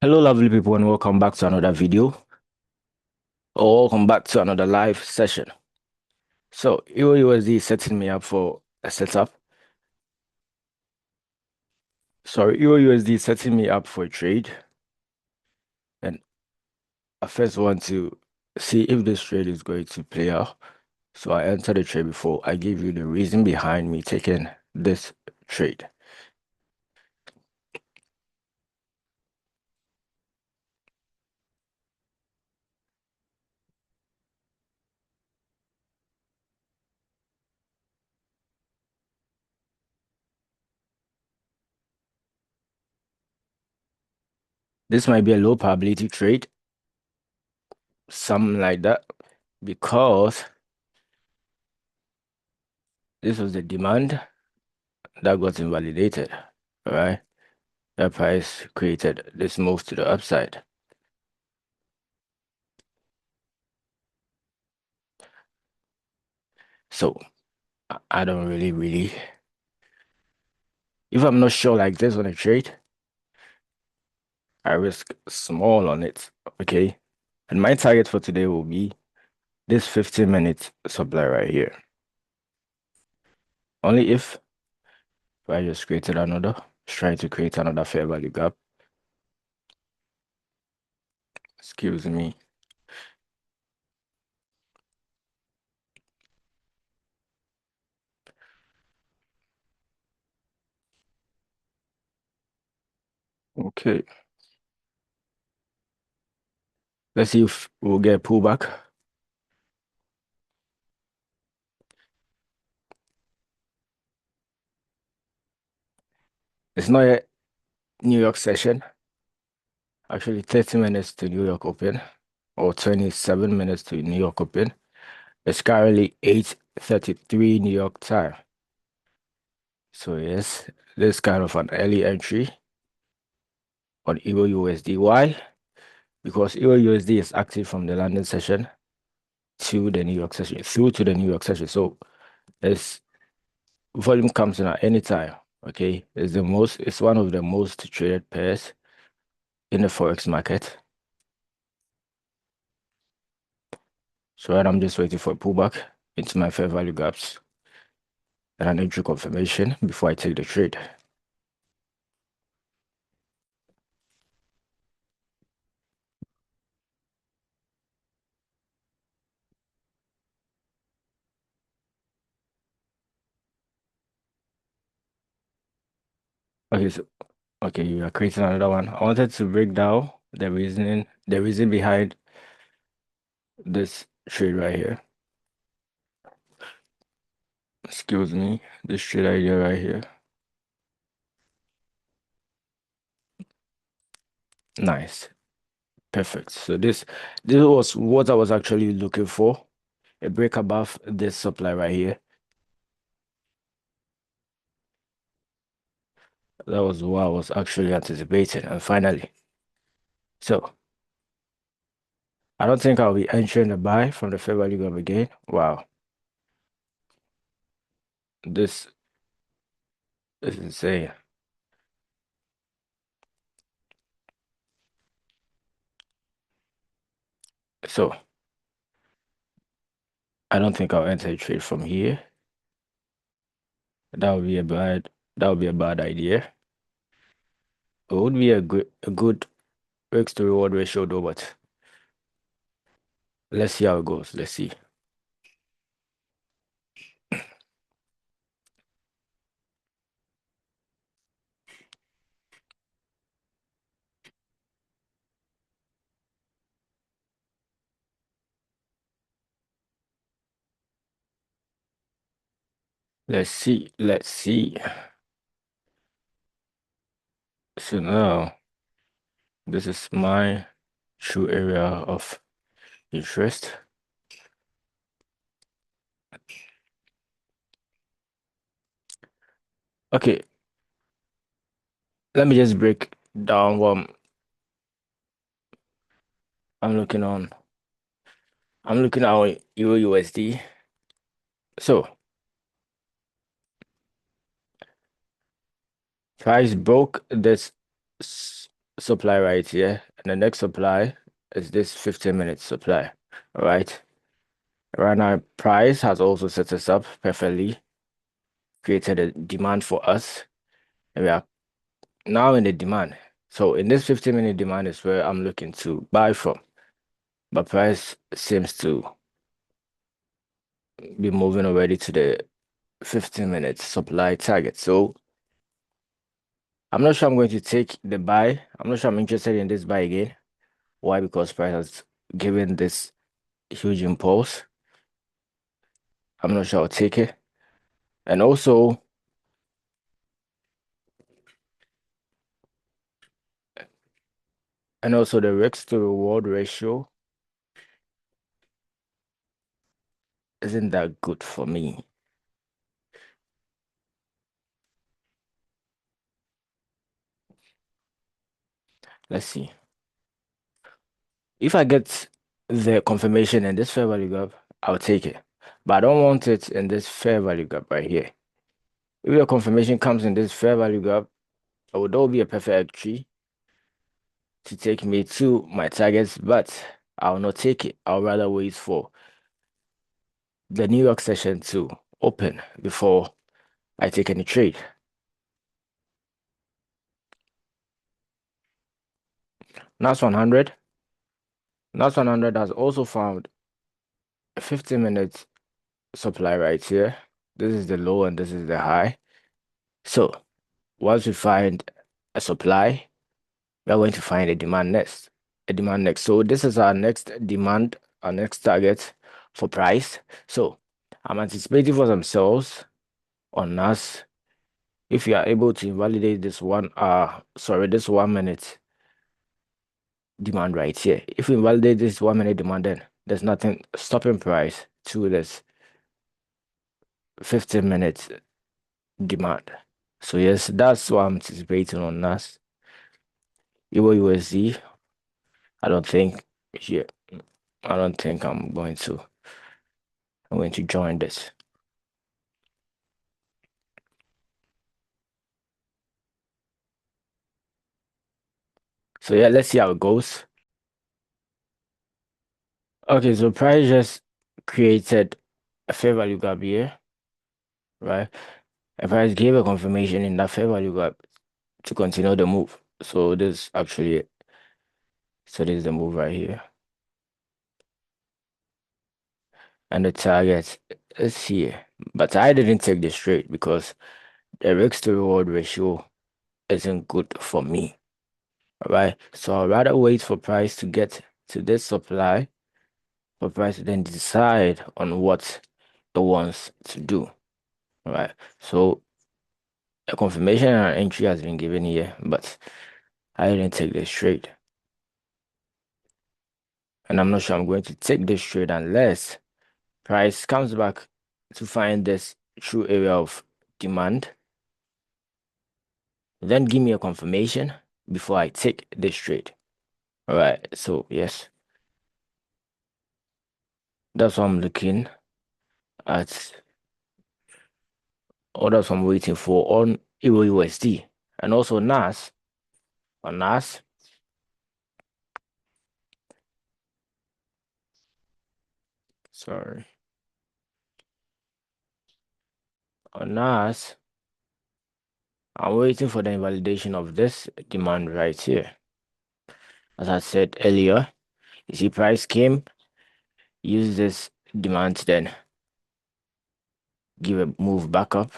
Hello, lovely people, and welcome back to another video, or welcome back to another live session. So, EURUSD is setting me up for a setup. Sorry, EURUSD is setting me up for a trade, and I first want to see if this trade is going to play out. So, I entered the trade before I give you the reason behind me taking this trade. This might be a low probability trade, something like that, because this was the demand that got invalidated, all right? The price created this move to the upside. So I don't really, if I'm not sure like this on a trade, I risk small on it, okay? And my target for today will be this 15-minute supply right here. Only if I just created another, trying to create another fair value gap. Excuse me. Okay. Let's see if we'll get a pullback. It's not a New York session. Actually, 30 minutes to New York Open, or 27 minutes to New York Open. It's currently 8:33 New York time. So yes, this kind of an early entry on EURUSD. Why? Because EURUSD is active from the London session to the New York session, through to the New York session. So this volume comes in at any time. Okay, it's one of the most traded pairs in the Forex market. So right, I'm just waiting for a pullback into my fair value gaps and an entry confirmation before I take the trade. Okay, so okay, you are creating another one. I wanted to break down the reason behind this trade right here. Excuse me, this trade idea right here. Nice. Perfect. So this was what I was actually looking for. A break above this supply right here. That was what I was actually anticipating. And finally, so I don't think I'll be entering the buy from the fair value gap again. Wow. This is insane. So I don't think I'll enter a trade from here. That would be a bad idea. It would be a good risk to reward ratio though, but let's see how it goes. Let's see. Let's see. Let's see. So now this is my true area of interest. Okay, let me just break down what I'm looking on. I'm looking at EURUSD. So price broke this supply right here, and the next supply is this 15-minute supply. All right. Right now, price has also set us up perfectly, created a demand for us, and we are now in the demand. So in this 15-minute demand is where I'm looking to buy from, but price seems to be moving already to the 15-minute supply target. So I'm not sure I'm going to take the buy. I'm not sure I'm interested in this buy again. Why? Because price has given this huge impulse. I'm not sure I'll take it. And also, the risk to reward ratio isn't that good for me. Let's see. If I get the confirmation in this fair value gap, I'll take it. But I don't want it in this fair value gap right here. If the confirmation comes in this fair value gap, it would all be a perfect tree to take me to my targets, but I'll not take it. I'll rather wait for the New York session to open before I take any trade. NAS100. NAS100 has also found a 15-minute supply right here. This is the low and this is the high. So once we find a supply, we are going to find a demand next. A demand next. So this is our next demand, our next target for price. So I'm anticipating for some sales on us. If you are able to invalidate this this 1 minute demand right here. If we invalidate this 1 minute demand, then there's nothing stopping price to this 15-minute demand. So yes, that's what I'm anticipating on us. EURUSD, I don't think yeah, I don't think I'm going to join this. So yeah, let's see how it goes. Okay, so price just created a fair value gap here, right? And price gave a confirmation in that fair value gap to continue the move. So this actually so this is the move right here. And the target is here. But I didn't take this trade because the risk to reward ratio isn't good for me. All right. So I'd rather wait for price to get to this supply for price to then decide on what it wants to do. All right. So a confirmation and an entry has been given here, but I didn't take this trade. And I'm not sure I'm going to take this trade unless price comes back to find this true area of demand. Then give me a confirmation before I take this trade. All right. So yes, that's what I'm looking at. Or that's what I'm waiting for on EURUSD and also NAS. On NAS, sorry. On NAS, I'm waiting for the invalidation of this demand right here. As I said earlier, you see price came, use this demand to then give a move back up.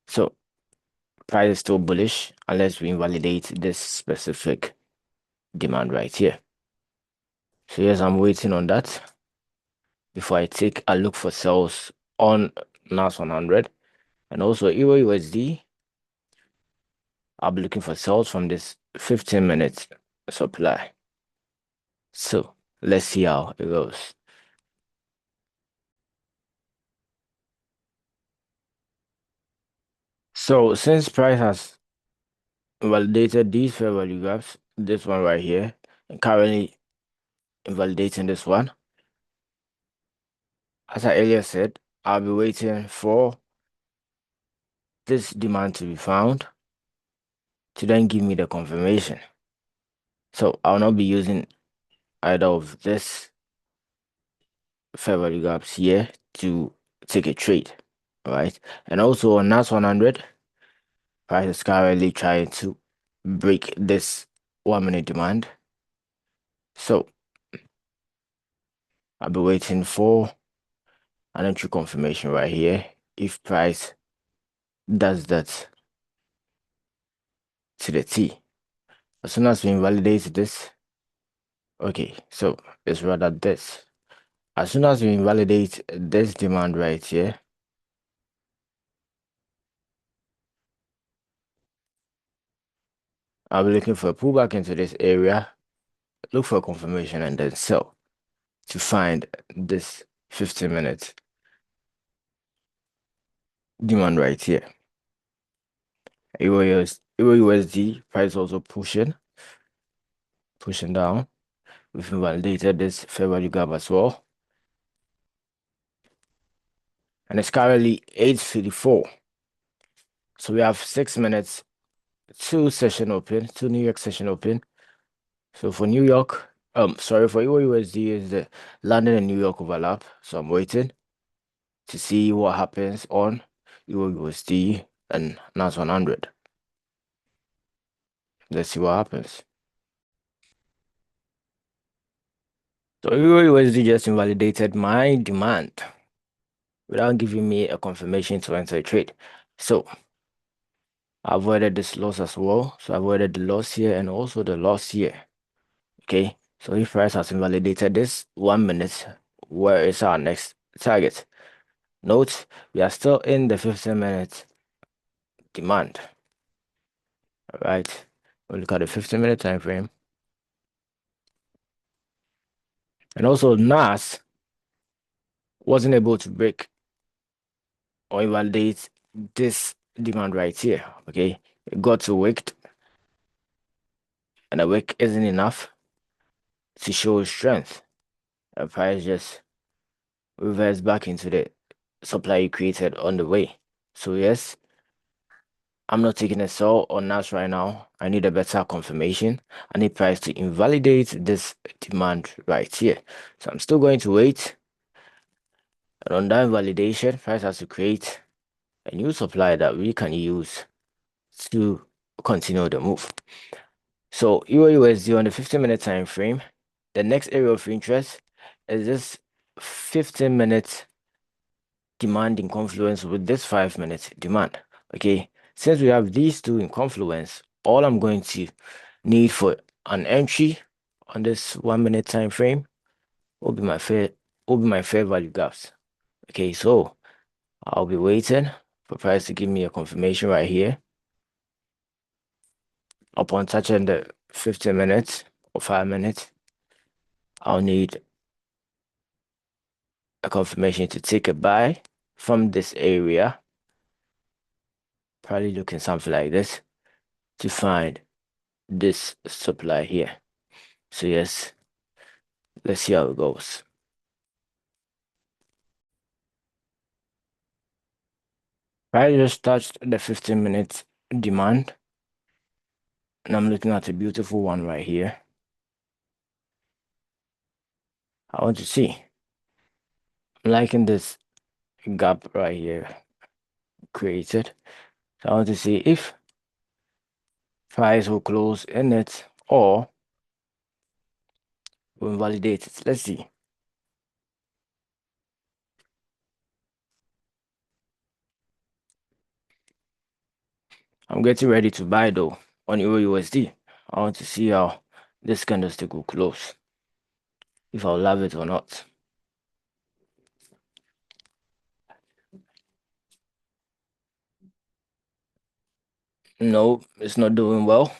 So price is still bullish unless we invalidate this specific demand right here. So yes, I'm waiting on that before I take a look for sales on NAS100 and also EURUSD. I'll be looking for sales from this 15-minute supply. So let's see how it goes. So since price has validated these fair value gaps, this one right here, and currently invalidating this one, as I earlier said, I'll be waiting for this demand to be found to then give me the confirmation. So I'll not be using either of this fair value gaps here to take a trade. All right. And also on NAS100, price is currently trying to break this 1 minute demand. So I'll be waiting for an entry confirmation right here. If price does that to the T. As soon as we invalidate this, okay, so it's rather this. As soon as we invalidate this demand right here, I'll be looking for a pullback into this area, look for a confirmation, and then sell to find this 15 minutes demand right here. EURUSD price also pushing down. We've validated this fair value gap as well. And it's currently 8:54. So we have 6 minutes, two New York session open. So for New York, sorry, for EURUSD is the London and New York overlap. So I'm waiting to see what happens on EURUSD and NAS100. Let's see what happens. So EURUSD just invalidated my demand without giving me a confirmation to enter a trade. So I avoided this loss as well. So I avoided the loss here and also the loss here. Okay. So if price has invalidated this 1 minute, where is our next target? Note, we are still in the 15-minute demand. All right. We'll look at the 15-minute time frame. And also NAS wasn't able to break or invalidate this demand right here. Okay. It got to wick, and a wick isn't enough to show strength. The price just reversed back into the supply you created on the way. So yes, I'm not taking a sell on NAS right now. I need a better confirmation. I need price to invalidate this demand right here. So I'm still going to wait. And on that validation, price has to create a new supply that we can use to continue the move. So EURUSD on the 15-minute time frame, the next area of interest is this 15-minute demand in confluence with this 5-minute demand. Okay, since we have these two in confluence, all I'm going to need for an entry on this 1 minute time frame will be my fair value gaps. Okay, so I'll be waiting for price to give me a confirmation right here. Upon touching the 15 minutes or 5 minutes, I'll need a confirmation to take a buy from this area. Probably looking something like this to find this supply here. So yes, let's see how it goes. I just touched the 15-minute demand, and I'm looking at a beautiful one right here. I want to see. I'm liking this gap right here created. So I want to see if price will close in it or will invalidate it. Let's see. I'm getting ready to buy though on EURUSD. I want to see how this candlestick will close, if I'll love it or not. No, it's not doing well.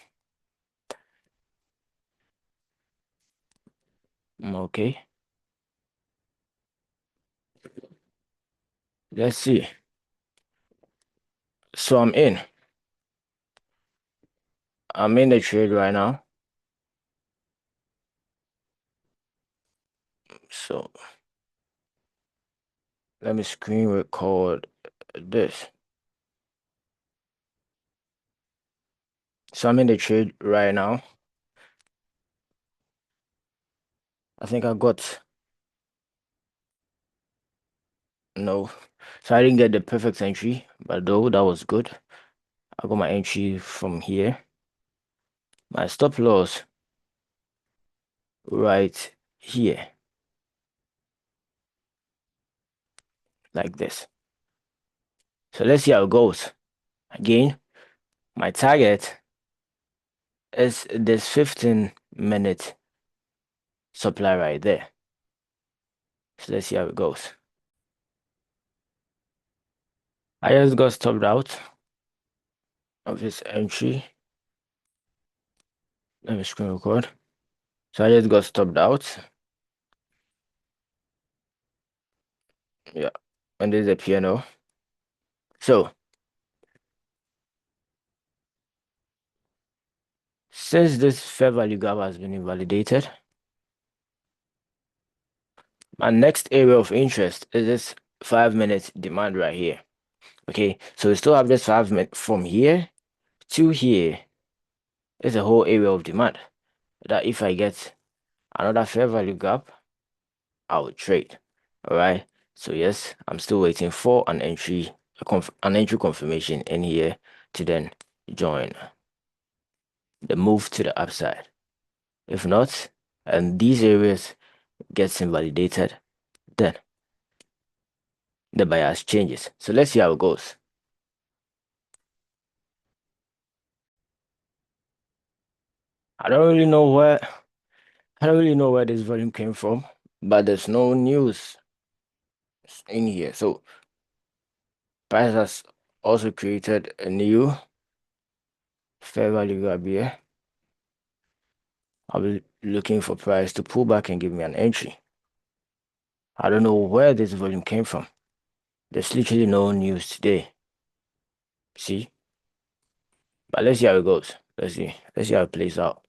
Okay. Let's see. So I'm in the trade right now. So let me screen record this. So I'm in the trade right now. I think I got no. So I didn't get the perfect entry, but though that was good. I got my entry from here. My stop loss right here, like this. So let's see how it goes. Again, my target is this 15-minute supply right there. So let's see how it goes. I just got stopped out of this entry. Let me screen record. So I just got stopped out. Yeah. And there's a piano. So since this fair value gap has been invalidated, my next area of interest is this 5-minute demand right here. Okay, so we still have this 5 minute from here to here. Is a whole area of demand that if I get another fair value gap, I will trade. All right. So yes, I'm still waiting for an entry, an entry confirmation in here to then join the move to the upside. If not, and these areas gets invalidated, then the bias changes. So let's see how it goes. I don't really know where I don't really know where this volume came from, but there's no news in here. So price has also created a new fair value gap here. I'll be looking for price to pull back and give me an entry. I don't know where this volume came from. There's literally no news today. See? But let's see how it goes. Let's see. Let's see how it plays out.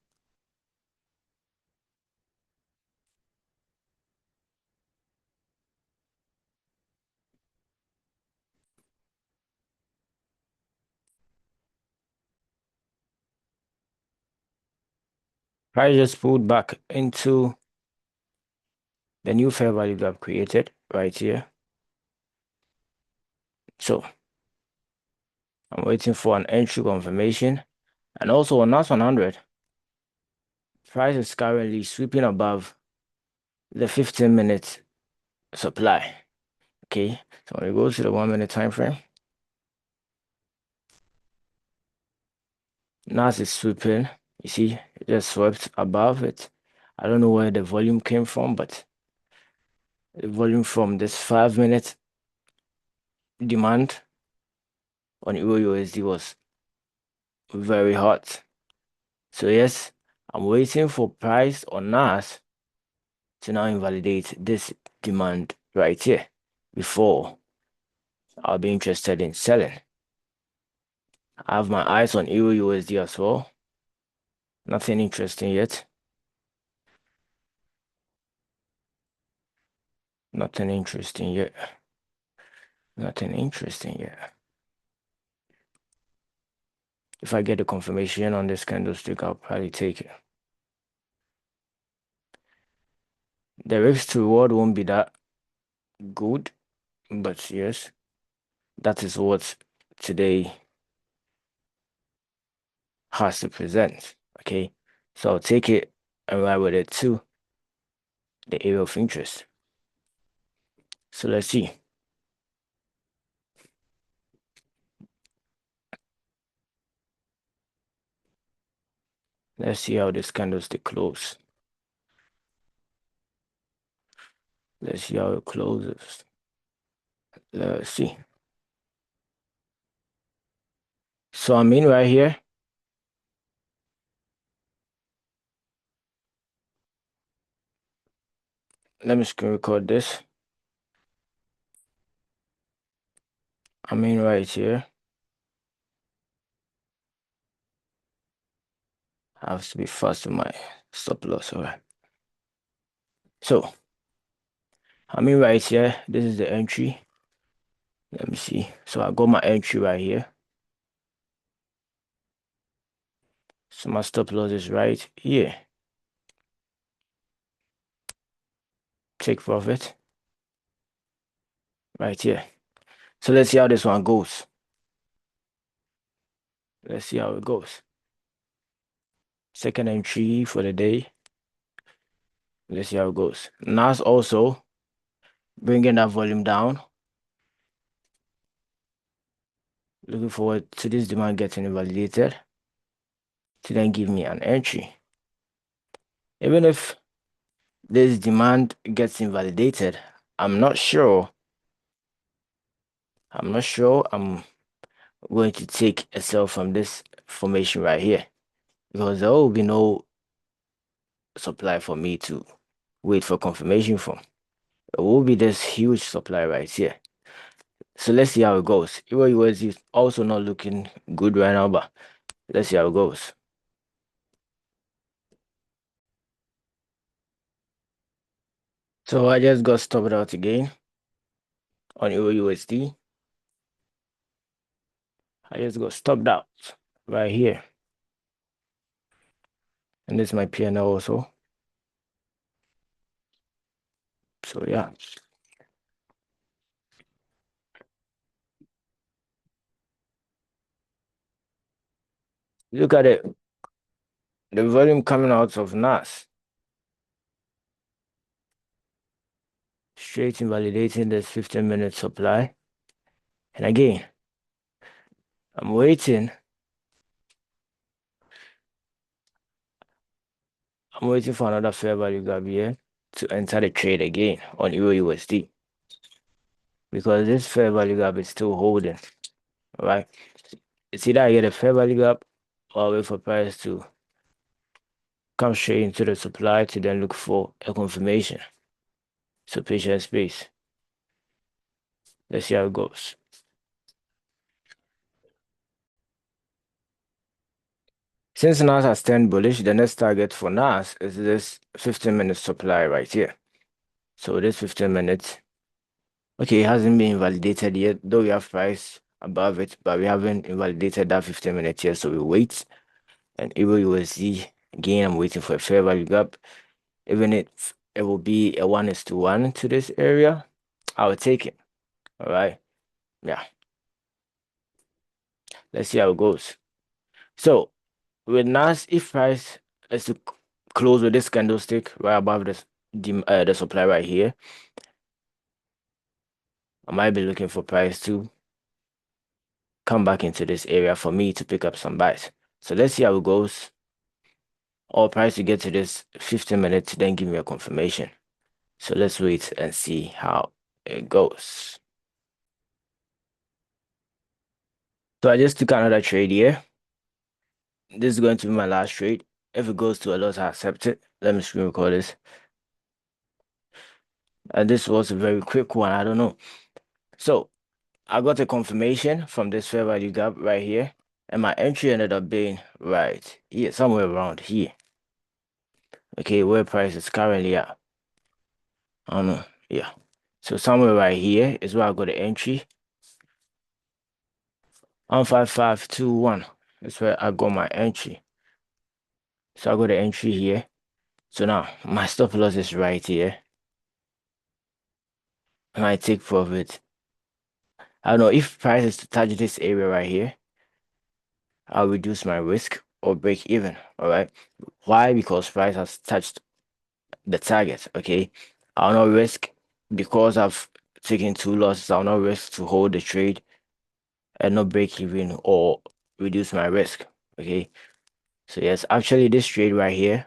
Price just pulled back into the new fair value gap created right here. So I'm waiting for an entry confirmation. And also on NAS100, price is currently sweeping above the 15-minute supply. Okay, so when we go to the 1-minute time frame, NAS is sweeping. You see, it just swept above it. I don't know where the volume came from, but the volume from this 5-minute demand on EURUSD was very hot. So yes, I'm waiting for price on NAS to now invalidate this demand right here before I'll be interested in selling. I have my eyes on EURUSD as well. Nothing interesting yet. Nothing interesting yet. Nothing interesting yet. If I get a confirmation on this candlestick, I'll probably take it. The risk to reward won't be that good, but yes, that is what today has to present. Okay, so I'll take it and ride with it to the area of interest. So let's see. Let's see how this candlestick closes. Let's see how it closes. Let's see. So I'm in right here. Let me screen record this. I'm in right here. I have to be fast with my stop loss, all right. So I'm in right here. This is the entry. Let me see. So I got my entry right here. So my stop loss is right here. take profit right here. So let's see how this one goes. Let's see how it goes. Second entry for the day. Let's see how it goes. NAS also bringing that volume down. Looking forward to this demand getting invalidated to then give me an entry. Even if this demand gets invalidated, I'm not sure. I'm going to take a sell from this formation right here because there will be no supply for me to wait for confirmation from. There will be this huge supply right here. So let's see how it goes. EURUSD is also not looking good right now, but let's see how it goes. So I just got stopped out again on EURUSD. I just got stopped out right here. And this is my P&L also. So yeah. Look at it. The volume coming out of NAS. Straight invalidating this 15-minute supply. And again, I'm waiting. I'm waiting for another fair value gap here to enter the trade again on EURUSD. Because this fair value gap is still holding. Right? It's either I get a fair value gap or I wait for price to come straight into the supply to then look for a confirmation. So patient space. Let's see how it goes. Since NAS has turned bullish, the next target for NAS is this 15-minute supply right here. So this 15 minutes, okay, it hasn't been invalidated yet, though we have price above it, but we haven't invalidated that 15 minutes yet, so we wait. And EURUSD, again, I'm waiting for a fair value gap. Even if it will be a 1:1 to this area, I will take it. All right. Yeah. Let's see how it goes. So with NAS, if price is to close with this candlestick right above the supply right here, I might be looking for price to come back into this area for me to pick up some buys. So let's see how it goes. Or price to get to this 15 minutes, then give me a confirmation. So let's wait and see how it goes. So I just took another trade here. This is going to be my last trade. If it goes to a loss, I accept it. Let me screen record this. And this was a very quick one. I don't know. So I got a confirmation from this fair value gap right here. And my entry ended up being right here, somewhere around here. Okay, where price is currently at. I don't know. Yeah. So somewhere right here is where I got the entry. 15521. That's where I got my entry. So I got the entry here. So now my stop loss is right here. And I take profit. I don't know if price is to touch this area right here, I'll reduce my risk or break even. All right. Why? Because price has touched the target. Okay. I'll not risk because I've taken two losses. I'll not risk to hold the trade and not break even or reduce my risk. Okay. So yes, actually this trade right here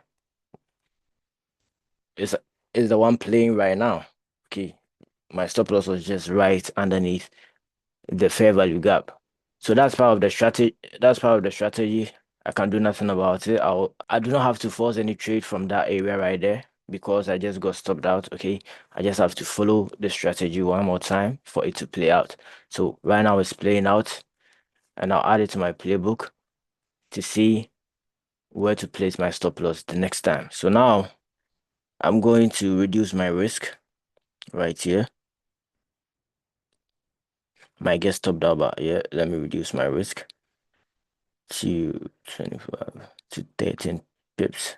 is the one playing right now. Okay. My stop loss was just right underneath the fair value gap. So that's part of the strategy. That's part of the strategy. I can do nothing about it. I do not have to force any trade from that area right there because I just got stopped out. Okay. I just have to follow the strategy one more time for it to play out. So right now it's playing out and I'll add it to my playbook to see where to place my stop loss the next time. So now I'm going to reduce my risk right here. Might get stopped out, but yeah, let me reduce my risk to 25 to 13 pips.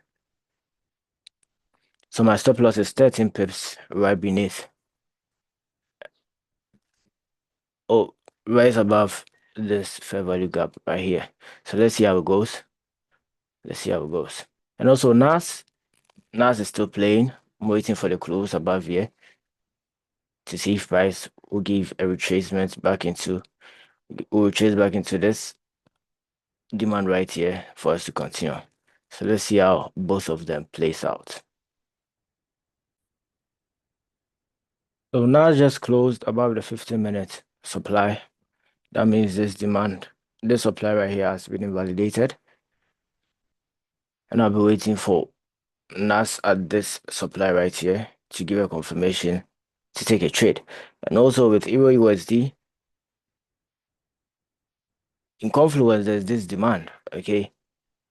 So my stop loss is 13 pips right beneath. Oh, right above this fair value gap right here. So let's see how it goes. Let's see how it goes. And also NAS is still playing. I'm waiting for the close above here to see if price will give a retracement back into will retrace back into this demand right here for us to continue. So let's see how both of them plays out. So now just closed above the 15-minute supply. That means this supply right here has been invalidated. And I'll be waiting for NAS at this supply right here to give a confirmation to take a trade. And also with EURUSD, in confluence, there's this demand. Okay.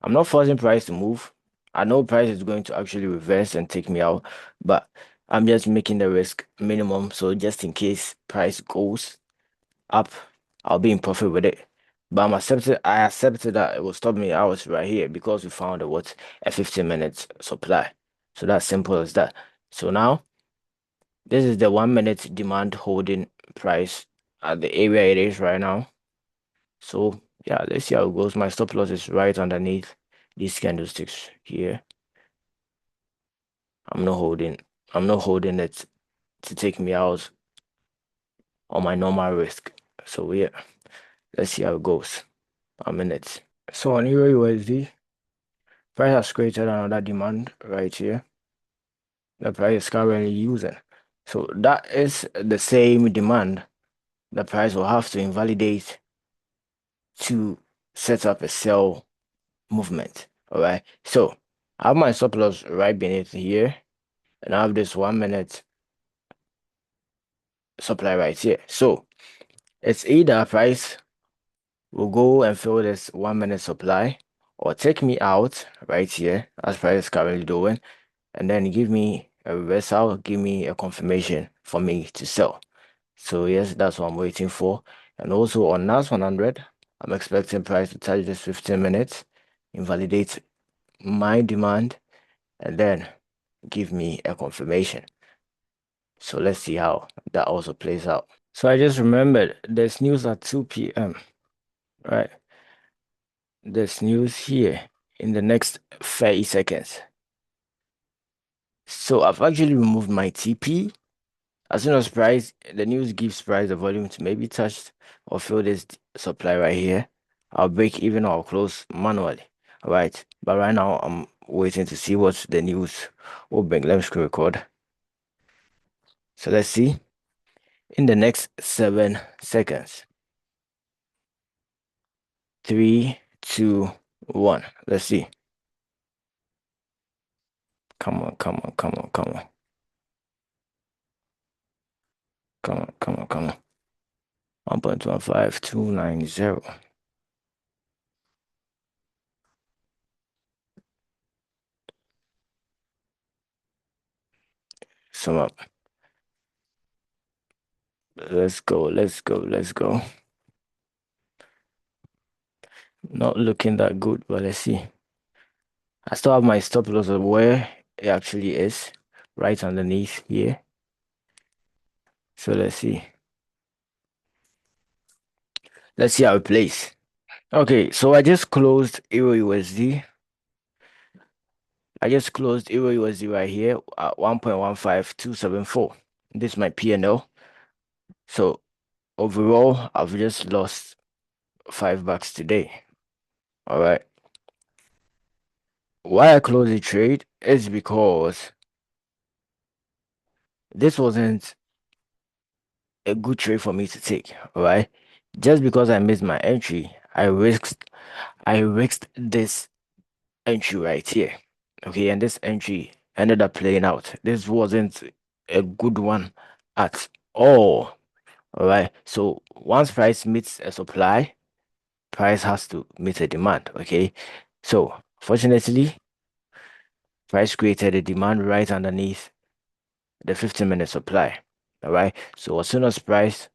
I'm not forcing price to move. I know price is going to actually reverse and take me out, but I'm just making the risk minimum. So just in case price goes up, I'll be in profit with it. But I accepted that it will stop me out right here because we found a 15-minute supply. So that's simple as that. So now this is the 1 minute demand holding price at the area it is right now. So yeah, let's see how it goes. My stop loss is right underneath these candlesticks here. I'm not holding it to take me out on my normal risk. So yeah, let's see how it goes. I'm in it. So on EURUSD, price has created another demand right here. The price is currently using. So that is the same demand the price will have to invalidate to set up a sell movement. All right. So I have my stop loss right beneath here, and I have this 1 minute supply right here. So it's either price will go and fill this 1 minute supply or take me out right here as price is currently doing, and then give me a reversal, give me a confirmation for me to sell. So yes, that's what I'm waiting for. And also on NAS100, I'm expecting price to touch this 15 minutes, invalidate my demand, and then give me a confirmation. So let's see how that also plays out. So I just remembered there's news at 2 p.m. Right? There's news here in the next 30 seconds. So I've actually removed my TP. As soon as the news gives price the volume to maybe touch or fill this supply right here, I'll break even or I'll close manually. All right. But right now I'm waiting to see what the news will bring. Let me screen record. So let's see in the next 7 seconds. 3, 2, 1. Let's see. Come on, come on, come on, come on. Come on, come on, come on. 1.15290. Sum up. Let's go, let's go, let's go. Not looking that good, but let's see. I still have my stop loss of where it actually is, right underneath here. So let's see. Let's see how it plays. Okay, so I just closed EURUSD. I just closed EURUSD right here at 1.15274. This is my P&L. So overall, I've just lost $5 today. All right. Why I closed the trade is because this wasn't a good trade for me to take. All right. Just because I missed my entry, I risked this entry right here. Okay, and this entry ended up playing out. This wasn't a good one at all. All right. So once price meets a supply, price has to meet a demand. Okay. So fortunately, price created a demand right underneath the 15-minute supply. All right. So as soon as price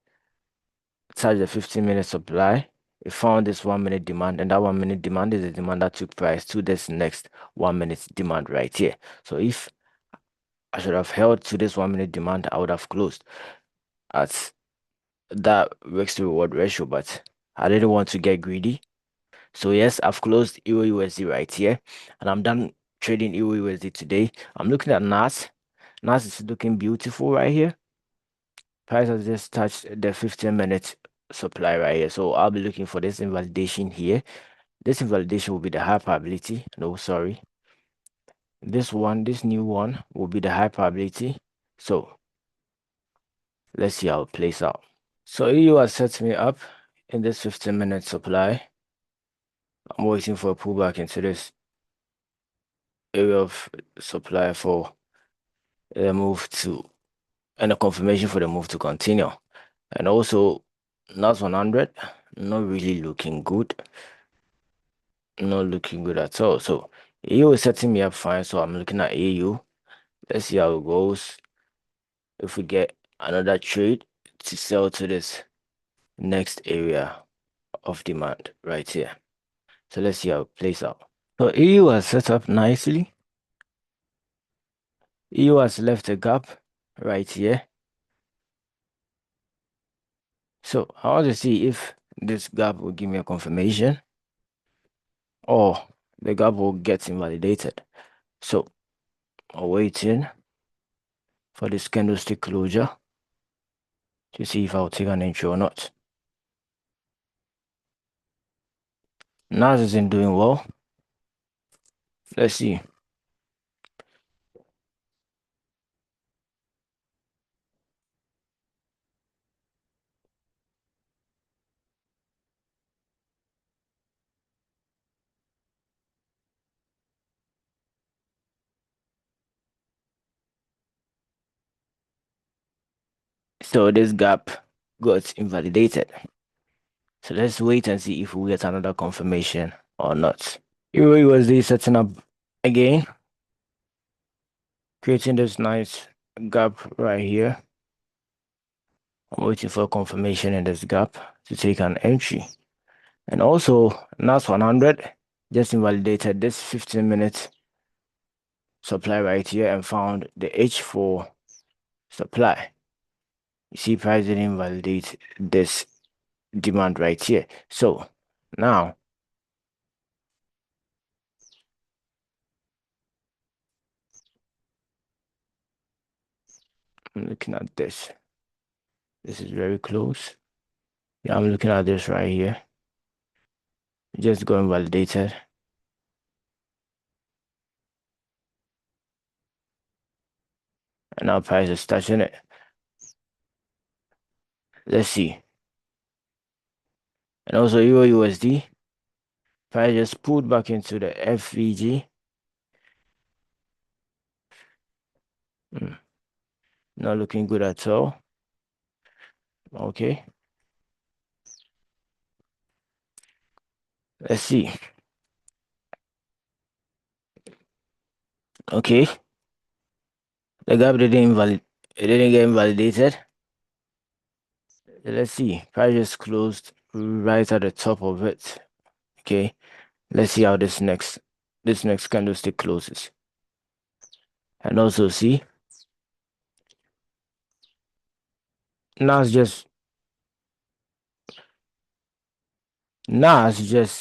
touched the 15-minute supply, it found this 1 minute demand, and that 1 minute demand is the demand that took price to this next 1 minute demand right here. So if I should have held to this 1 minute demand. I would have closed at that risk to reward ratio, but I didn't want to get greedy. So yes, I've closed Euro USD right here, and I'm done trading Euro USD today. I'm looking at NAS. NAS is looking beautiful right here. Price has just touched the 15-minute supply right here. So I'll be looking for this invalidation here. This invalidation will be the high probability. No, sorry. This new one will be the high probability. So let's see how it plays out. So EU has set me up in this 15-minute supply. I'm waiting for a pullback into this area of supply for the move to, and a confirmation for the move to continue. And also, NAS100, not really looking good. Not looking good at all. So EU is setting me up fine. So I'm looking at AU. Let's see how it goes. If we get another trade to sell to this next area of demand right here. So let's see how it plays out. So EU has set up nicely. EU has left a gap right here. So I want to see if this gap will give me a confirmation or the gap will get invalidated. So I'm waiting for this candlestick closure to see if I'll take an entry or not. NAS isn't doing well. Let's see. So this gap got invalidated. So let's wait and see if we get another confirmation or not. Euro USD setting up again, creating this nice gap right here. I'm waiting for confirmation in this gap to take an entry. And also, NAS100 just invalidated this 15-minute supply right here and found the H4 supply. You see, price didn't invalidate this demand right here. So now I'm looking at this. This is very close. Yeah, I'm looking at this right here. Just got invalidated. And now price is touching it. Let's see. And also Euro USD. Price just pulled back into the FVG. Not looking good at all. Okay. Let's see. Okay. The gap it didn't get invalidated. Let's see. Price just closed right at the top of it. Okay. Let's see how this next candlestick closes. And also see, Nas just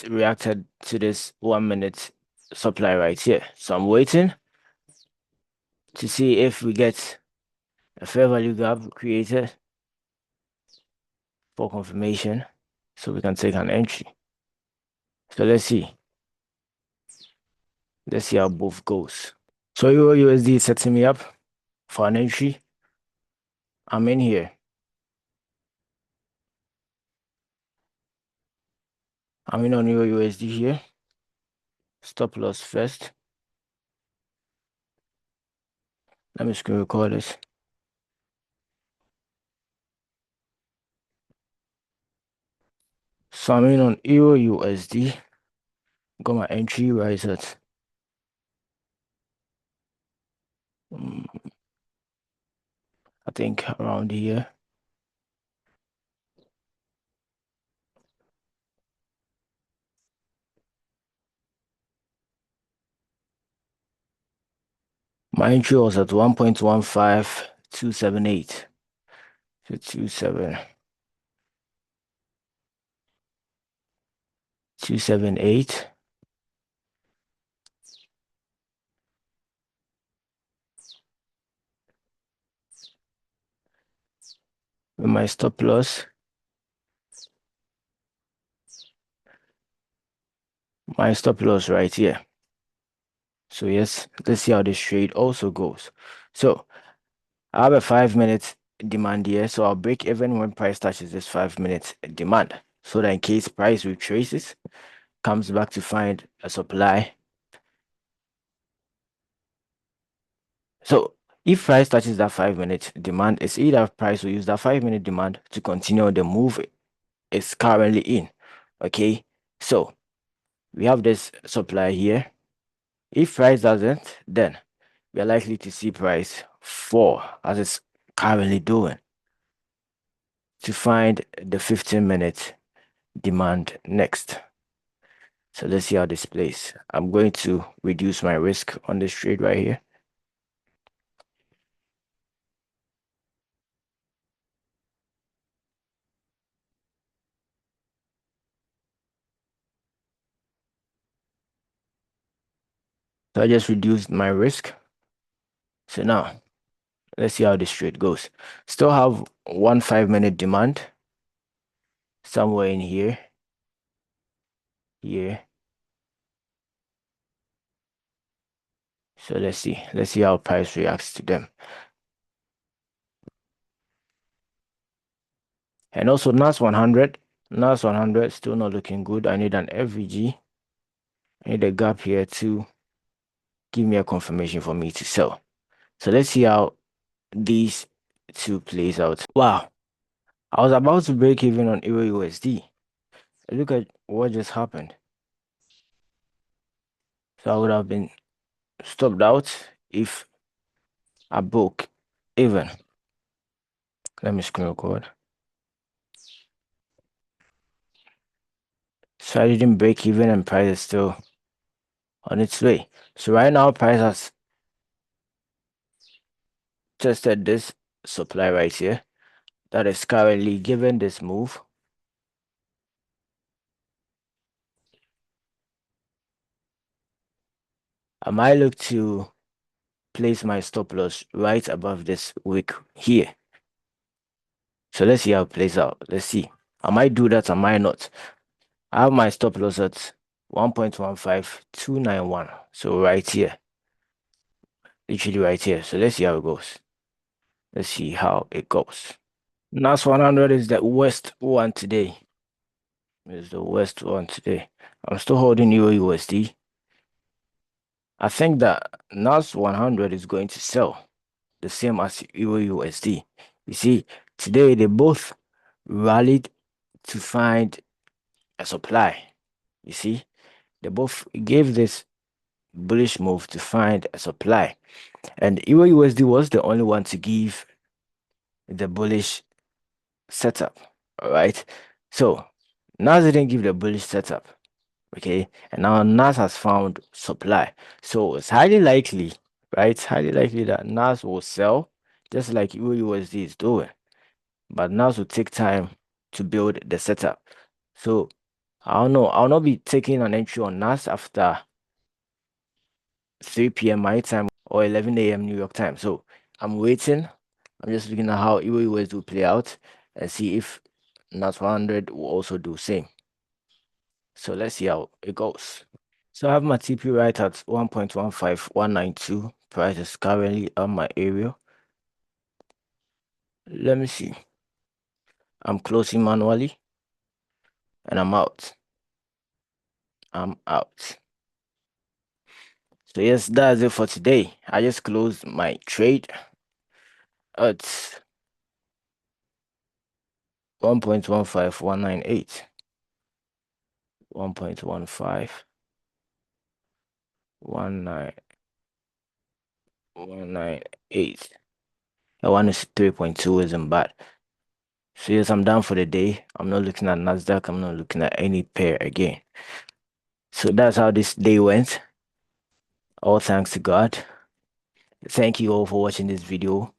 reacted to this 1 minute supply right here. So I'm waiting to see if we get a fair value gap created for confirmation so we can take an entry. So let's see. Let's see how both goes. So Euro USD is setting me up for an entry. I'm in here. I'm in on Euro USD here. Stop loss first. Let me screen record this. So I'm in on Euro USD. Got my entry right at I think around here. My entry was at 1.15278 to 278. With my stop loss, right here. So yes, let's see how this trade also goes. So I have a 5 minute demand here, so I'll break even when price touches this 5 minute demand, so that in case price retraces, comes back to find a supply. So if price touches that 5 minute demand, it's either price will use that 5 minute demand to continue the move it's currently in. Okay, so we have this supply here. If price doesn't, then we are likely to see price fall as it's currently doing to find the 15 minute demand next. So let's see how this plays. I'm going to reduce my risk on this trade right here. So I just reduced my risk. So now let's see how this trade goes. Still have one 5 minute demand somewhere in here. So let's see. Let's see how price reacts to them. And also NAS100. NAS100 still not looking good. I need an FVG. I need a gap here to give me a confirmation for me to sell. So let's see how these two plays out. Wow. I was about to break even on EURUSD. Look at what just happened. So I would have been stopped out if I broke even. Let me screen record. So I didn't break even and price is still on its way. So right now price has tested this supply right here that is currently given this move. I might look to place my stop loss right above this wick here. So let's see how it plays out. Let's see. I might do that, I might not. I have my stop loss at 1.15291. So right here. Literally right here. So let's see how it goes. Let's see how it goes. NAS100 is the worst one today. It's the worst one today. I'm still holding EURUSD. I think that NAS100 is going to sell the same as EURUSD. You see, today they both rallied to find a supply. You see, they both gave this bullish move to find a supply. And EURUSD was the only one to give the bullish setup. All right. So NAS didn't give the bullish setup. Okay. And now NAS has found supply. So it's highly likely, right? It's highly likely that NAS will sell just like EURUSD is doing. But NAS will take time to build the setup. So I don't know. I'll not be taking an entry on NAS after 3 p.m. my time or 11 a.m. New York time. So I'm waiting. I'm just looking at how EURUSD will play out and see if NAS100 will also do same. So let's see how it goes. So I have my TP right at 1.15192. Price is currently on my area. Let me see. I'm closing manually and I'm out. So yes, that's it for today. I just closed my trade at 1.15198. 1.15198. That one is 3.2 isn't bad. So yes, I'm done for the day. I'm not looking at NASDAQ. I'm not looking at any pair again. So that's how this day went. All thanks to God. Thank you all for watching this video.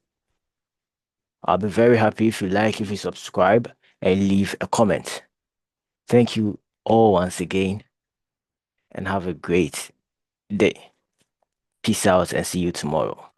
I'll be very happy if you like, if you subscribe, and leave a comment. Thank you all once again, and have a great day. Peace out and see you tomorrow.